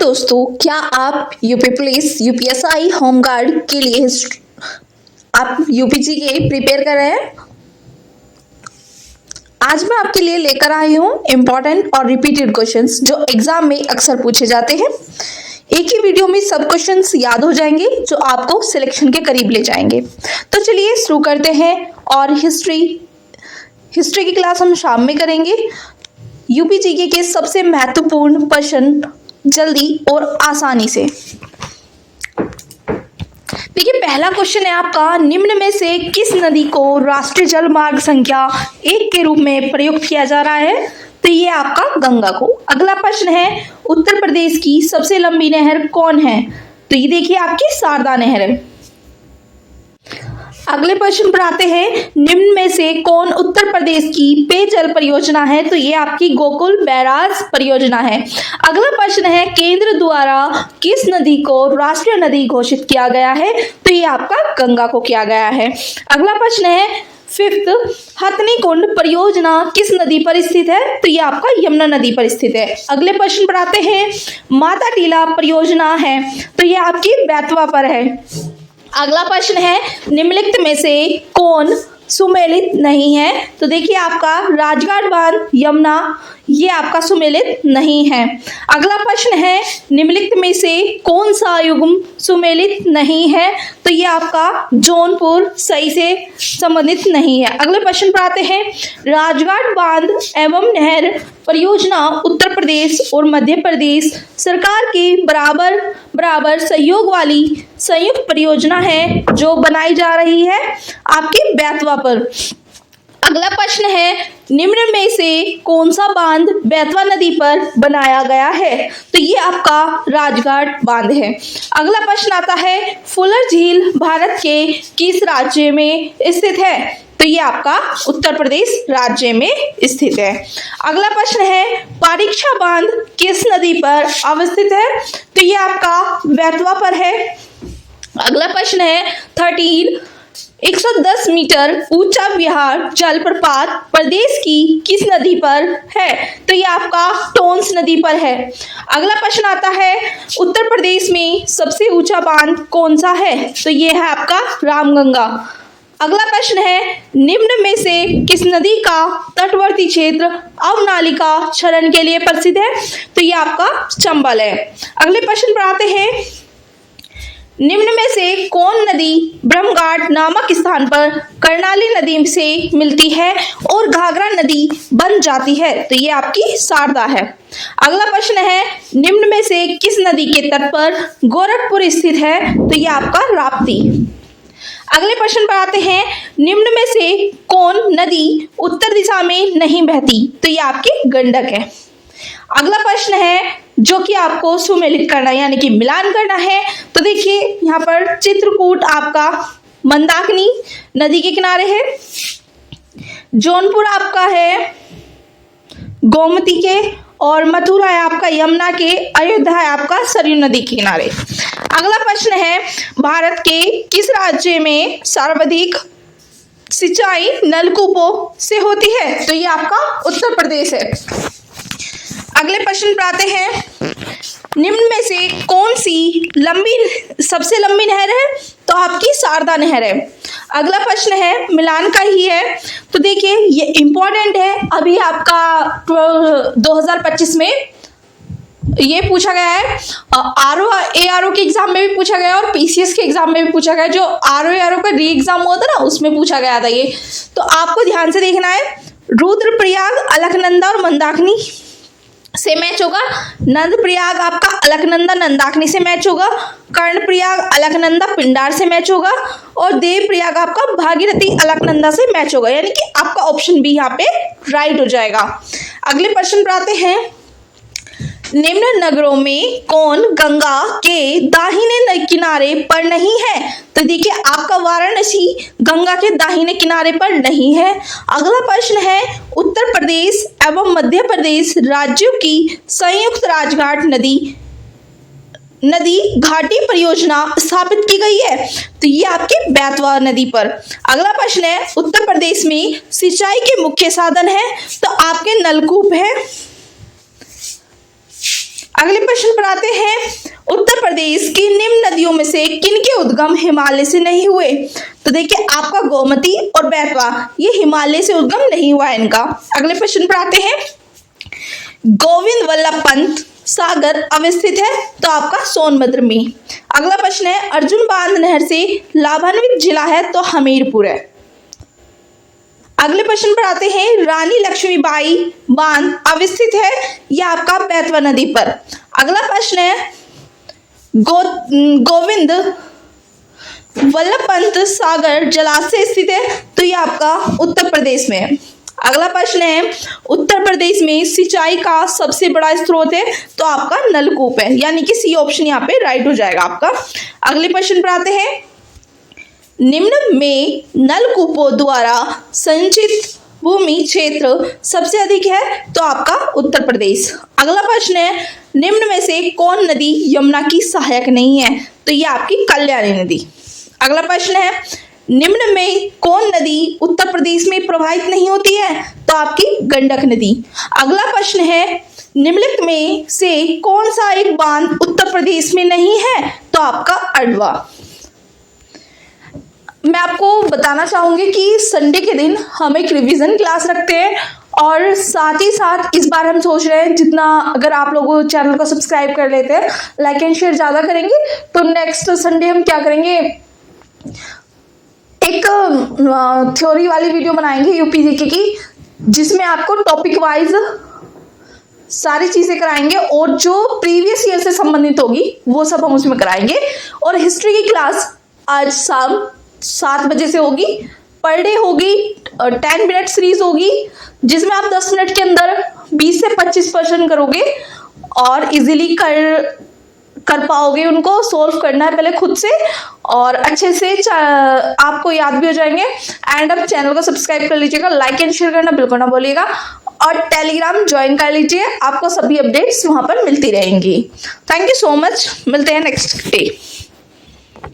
दोस्तों, क्या आप यूपी पुलिस यूपीएसआई होमगार्ड के लिए आप यूपीजी के प्रिपेयर कर रहे हैं? आज मैं आपके लिए लेकर आई हूँ इम्पोर्टेंट और रिपीटेड क्वेश्चंस जो एग्जाम में अक्सर पूछे जाते हैं। एक ही वीडियो में सब क्वेश्चंस याद हो जाएंगे जो आपको सिलेक्शन के करीब ले जाएंगे। तो चलिए शुरू करते हैं। और हिस्ट्री की क्लास हम शाम में करेंगे। यूपीजीके के सबसे महत्वपूर्ण प्रश्न जल्दी और आसानी से। देखिए, पहला क्वेश्चन है आपका, निम्न में से किस नदी को राष्ट्रीय जल मार्ग संख्या 1 के रूप में प्रयुक्त किया जा रहा है? तो ये आपका गंगा को। अगला प्रश्न है, उत्तर प्रदेश की सबसे लंबी नहर कौन है? तो ये देखिए आपकी शारदा नहर है। अगले प्रश्न पर आते हैं, निम्न में से कौन उत्तर प्रदेश की पेयजल परियोजना है? तो ये आपकी गोकुल बैराज परियोजना है। अगला प्रश्न है, केंद्र द्वारा किस नदी को राष्ट्रीय नदी घोषित किया गया है? तो ये आपका गंगा को किया गया है। अगला प्रश्न है, फिफ्थ, हथनी कुंड परियोजना किस नदी पर स्थित है? तो ये आपका यमुना नदी पर स्थित है। अगले प्रश्न पर आते हैं, माता टीला परियोजना है तो ये आपकी बेतवा पर है। अगला प्रश्न है, निम्नलिखित में से कौन सुमेलित नहीं है? तो देखिए आपका राजघाट बांध यमुना ये आपका सुमेलित नहीं है। अगला प्रश्न है, निम्नलिखित में से कौन सा युग्म सुमेलित नहीं है? तो ये आपका जौनपुर सही से संबंधित नहीं है। अगले प्रश्न पर आते हैं, राजघाट बांध एवं नहर परियोजना उत्तर प्रदेश और मध्य प्रदेश सरकार के बराबर सहयोग वाली संयुक्त परियोजना है जो बनाई जा रही है आपकी बेतवा पर। अगला प्रश्न है, निम्न में से कौन सा बांध बेतवा नदी पर बनाया गया है? तो ये आपका राजघाट बांध है। अगला प्रश्न आता है, फुलर झील भारत के किस राज्य में स्थित है? तो ये आपका उत्तर प्रदेश राज्य में स्थित है। अगला प्रश्न है, परीक्षा बांध किस नदी पर अवस्थित है? तो ये आपका बेतवा पर है। अगला प्रश्न है, 110 मीटर ऊंचा विहार जलप्रपात प्रदेश की किस नदी पर है? तो ये आपका टोंस नदी पर है। अगला प्रश्न आता है, उत्तर प्रदेश में सबसे ऊंचा बांध कौन सा है? तो ये है आपका रामगंगा। अगला प्रश्न है, निम्न में से किस नदी का तटवर्ती क्षेत्र अवनालिका क्षरण के लिए प्रसिद्ध है? तो ये आपका चंबल है। अगले प्रश्न पर आते हैं, निम्न में से कौन नदी ब्रह्मघाट नामक स्थान पर कर्णाली नदी से मिलती है और घाघरा नदी बन जाती है? तो ये आपकी शारदा है। अगला प्रश्न है, निम्न में से किस नदी के तट पर गोरखपुर स्थित है? तो ये आपका राप्ती। अगले प्रश्न पर आते हैं, निम्न में से कौन नदी उत्तर दिशा में नहीं बहती? तो ये आपकी गंडक है। अगला प्रश्न है जो कि आपको सुमेलित करना यानी कि मिलान करना है। तो देखिए यहाँ पर चित्रकूट आपका मंदाकिनी नदी के किनारे है, जौनपुर आपका है गोमती के, और मथुरा है आपका यमुना के, अयोध्या है आपका सरयू नदी के किनारे। अगला प्रश्न है, भारत के किस राज्य में सर्वाधिक सिंचाई नलकूपों से होती है? तो ये आपका उत्तर प्रदेश है। अगले प्रश्न पर आते हैं, निम्न में से कौन सी सबसे लंबी नहर है? तो आपकी शारदा नहर है। अगला प्रश्न है, मिलान का ही है। तो देखिए ये इंपॉर्टेंट है, अभी आपका 2025 में ये पूछा गया है। ARO के एग्जाम में भी पूछा गया और PCS के एग्जाम में भी पूछा गया। जो ARO का री एग्जाम हुआ था ना उसमें पूछा गया था ये। तो आपको ध्यान से देखना है, रुद्रप्रयाग अलकनंदा और मंदाकिनी से मैच होगा, नंदप्रयाग आपका अलकनंदा नंदाकिनी से मैच होगा, कर्णप्रयाग अलकनंदा पिंडार से मैच होगा, और देवप्रयाग आपका भागीरथी अलकनंदा से मैच होगा, यानी कि आपका ऑप्शन बी यहाँ पे राइट हो जाएगा। अगले प्रश्न पर आते हैं, निम्न नगरों में कौन गंगा के दाहिने किनारे पर नहीं है? तो देखिए आपका वाराणसी गंगा के दाहिने किनारे पर नहीं है। अगला प्रश्न है, उत्तर प्रदेश एवं मध्य प्रदेश राज्यों की संयुक्त राजघाट नदी घाटी परियोजना स्थापित की गई है? तो ये आपके बेतवा नदी पर। अगला प्रश्न है, उत्तर प्रदेश में सिंचाई के मुख्य साधन है? तो आपके नलकूप है। अगले प्रश्न पर आते हैं, उत्तर प्रदेश की निम्न नदियों में से किनके उद्गम हिमालय से नहीं हुए? तो देखिए आपका गोमती और बेतवा ये हिमालय से उद्गम नहीं हुआ है इनका। अगले प्रश्न पर आते हैं, गोविंद वल्लभ पंत सागर अवस्थित है? तो आपका सोनभद्र में। अगला प्रश्न है, अर्जुन बांध नहर से लाभान्वित जिला है? तो हमीरपुर है। अगले प्रश्न पर आते हैं, रानी लक्ष्मीबाई बांध अवस्थित है? यह आपका बेतवा नदी पर। अगला प्रश्न है, गोविंद वल्लभ पंत सागर जलाशय स्थित है? तो यह आपका उत्तर प्रदेश में है। अगला प्रश्न है, उत्तर प्रदेश में सिंचाई का सबसे बड़ा स्रोत है? तो आपका नलकूप है, यानी कि सी ऑप्शन यहाँ पे राइट हो जाएगा आपका। अगले प्रश्न पर आते हैं, निम्न में नलकूपों द्वारा संचित भूमि क्षेत्र सबसे अधिक है? तो आपका उत्तर प्रदेश। अगला प्रश्न है, निम्न में से कौन नदी यमुना की सहायक नहीं है? तो ये आपकी कल्याणी नदी। अगला प्रश्न है, निम्न में कौन नदी उत्तर प्रदेश में प्रवाहित नहीं होती है? तो आपकी गंडक नदी। अगला प्रश्न है, निम्नलिखित में से कौन सा एक बांध उत्तर प्रदेश में नहीं है? तो आपका अडवा। मैं आपको बताना चाहूंगी कि संडे के दिन हम एक रिवीजन क्लास रखते हैं और साथ ही साथ इस बार हम सोच रहे हैं जितना अगर आप लोग चैनल को सब्सक्राइब कर लेते हैं, लाइक एंड शेयर ज़्यादा करेंगे तो नेक्स्ट संडे हम क्या करेंगे, एक थ्योरी वाली वीडियो बनाएंगे यूपीजीके की, जिसमें आपको टॉपिक वाइज सारी चीज़ें कराएंगे और जो प्रीवियस ईयर से संबंधित होगी वो सब हम उसमें कराएंगे। और हिस्ट्री की क्लास आज शाम 7 बजे से होगी, पर डे होगी, 10 मिनट सीरीज होगी, जिसमें आप 10 मिनट के अंदर 20 से 25 क्वेश्चन करोगे और इजीली कर पाओगे। उनको सोल्व करना है पहले खुद से और अच्छे से आपको याद भी हो जाएंगे। एंड अब चैनल को सब्सक्राइब कर लीजिएगा, लाइक एंड शेयर करना बिल्कुल ना बोलिएगा और टेलीग्राम ज्वाइन कर लीजिए, आपको सभी अपडेट्स वहां पर मिलती रहेंगी। थैंक यू सो मच, मिलते हैं नेक्स्ट डे।